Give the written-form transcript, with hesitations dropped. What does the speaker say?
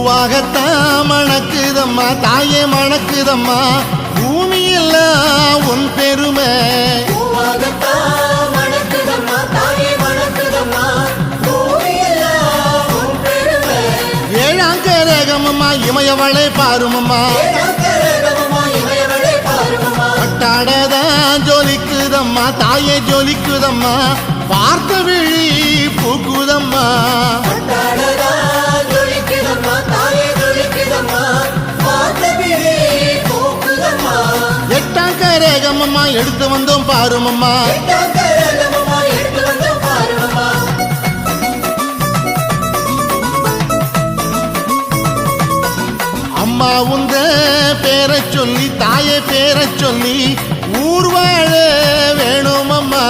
பூவாகத்தான் மணக்குதம்மா தாயே மணக்குதம்மா பூமியெல்லாம் உன் பெருமை ஏழாம் கரகமம்மா இமயவளை பாருமம்மா பட்டாடதான் ஜொலிக்குதம்மா தாயே ஜொலிக்குதம்மா பார்த்த விழி பூக்குதம்மா எட்டாம் கரகமம்மா எடுத்து வந்தோம் பாருமம்மா அம்மா உந்த பேரை சொல்லி தாயை பேரை சொல்லி ஊர் வாழ வேணும் அம்மா